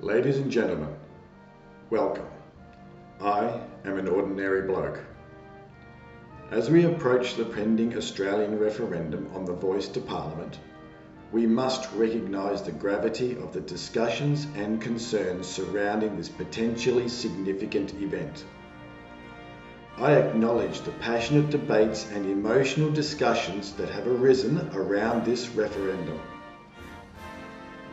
Ladies and gentlemen, welcome. I am an ordinary bloke. As we approach the pending Australian referendum on the voice to Parliament, we must recognise the gravity of the discussions and concerns surrounding this potentially significant event. I acknowledge the passionate debates and emotional discussions that have arisen around this referendum.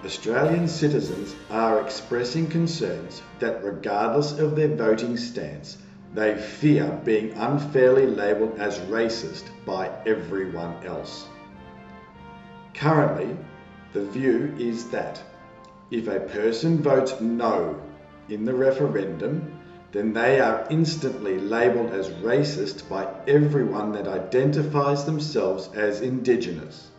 Australian citizens are expressing concerns that regardless of their voting stance, they fear being unfairly labelled as racist by everyone else. Currently, the view is that if a person votes no in the referendum, then they are instantly labelled as racist by everyone that identifies themselves as Indigenous.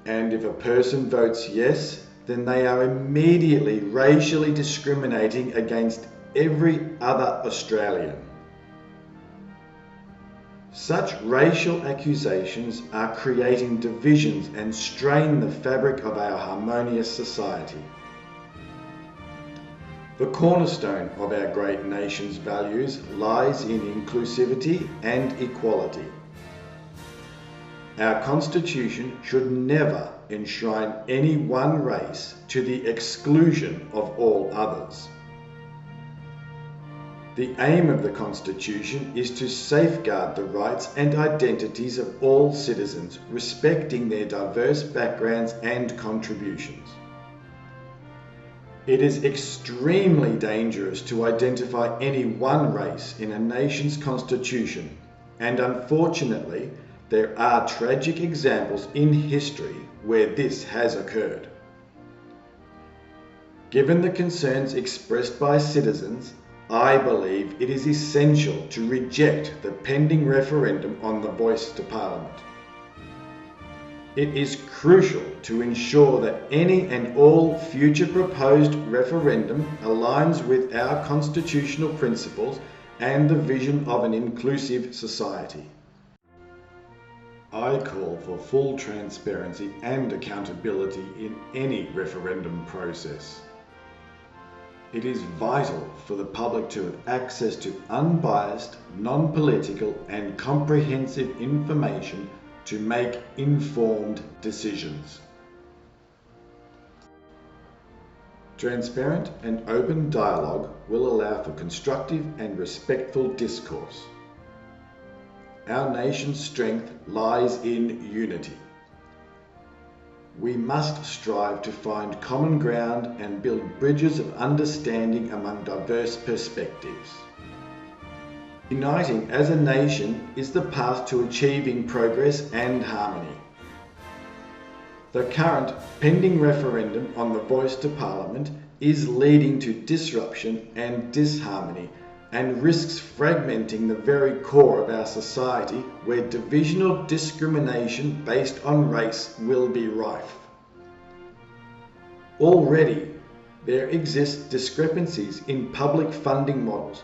And if a person votes yes, then they are immediately racially discriminating against every other Australian. Such racial accusations are creating divisions and strain the fabric of our harmonious society. The cornerstone of our great nation's values lies in inclusivity and equality. Our Constitution should never enshrine any one race to the exclusion of all others. The aim of the Constitution is to safeguard the rights and identities of all citizens, respecting their diverse backgrounds and contributions. It is extremely dangerous to identify any one race in a nation's constitution, and unfortunately, there are tragic examples in history where this has occurred. Given the concerns expressed by citizens, I believe it is essential to reject the pending referendum on the voice to Parliament. It is crucial to ensure that any and all future proposed referendum aligns with our constitutional principles and the vision of an inclusive society. I call for full transparency and accountability in any referendum process. It is vital for the public to have access to unbiased, non-political and comprehensive information to make informed decisions. Transparent and open dialogue will allow for constructive and respectful discourse. Our nation's strength lies in unity. We must strive to find common ground and build bridges of understanding among diverse perspectives. Uniting as a nation is the path to achieving progress and harmony. The current pending referendum on the voice to Parliament is leading to disruption and disharmony, and risks fragmenting the very core of our society, where divisional discrimination based on race will be rife. Already, there exist discrepancies in public funding models,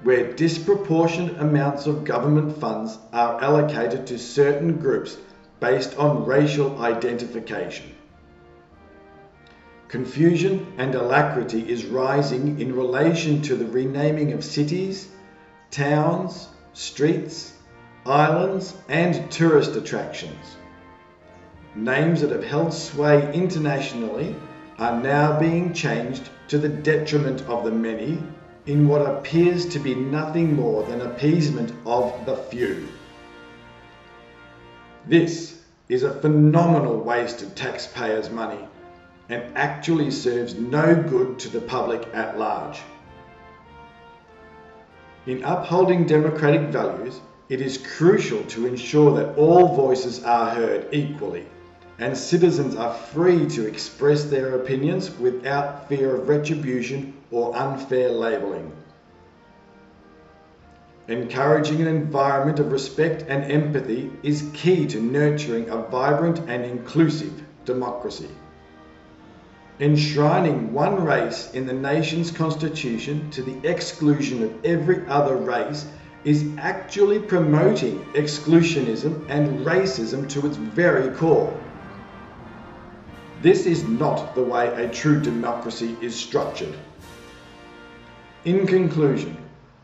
where disproportionate amounts of government funds are allocated to certain groups based on racial identification. Confusion and alacrity is rising in relation to the renaming of cities, towns, streets, islands, and tourist attractions. Names that have held sway internationally are now being changed to the detriment of the many in what appears to be nothing more than appeasement of the few. This is a phenomenal waste of taxpayers' money and actually serves no good to the public at large. In upholding democratic values, it is crucial to ensure that all voices are heard equally, and citizens are free to express their opinions without fear of retribution or unfair labelling. Encouraging an environment of respect and empathy is key to nurturing a vibrant and inclusive democracy. Enshrining one race in the nation's constitution to the exclusion of every other race is actually promoting exclusionism and racism to its very core. This is not the way a true democracy is structured. In conclusion,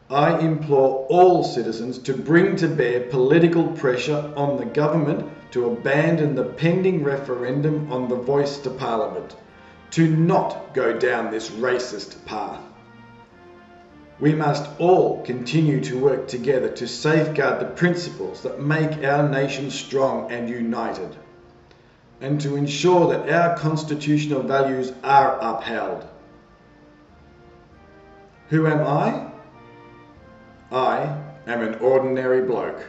I implore all citizens to bring to bear political pressure on the government to abandon the pending referendum on the voice to Parliament, to not go down this racist path. We must all continue to work together to safeguard the principles that make our nation strong and united, and to ensure that our constitutional values are upheld. Who am I? I am an ordinary bloke.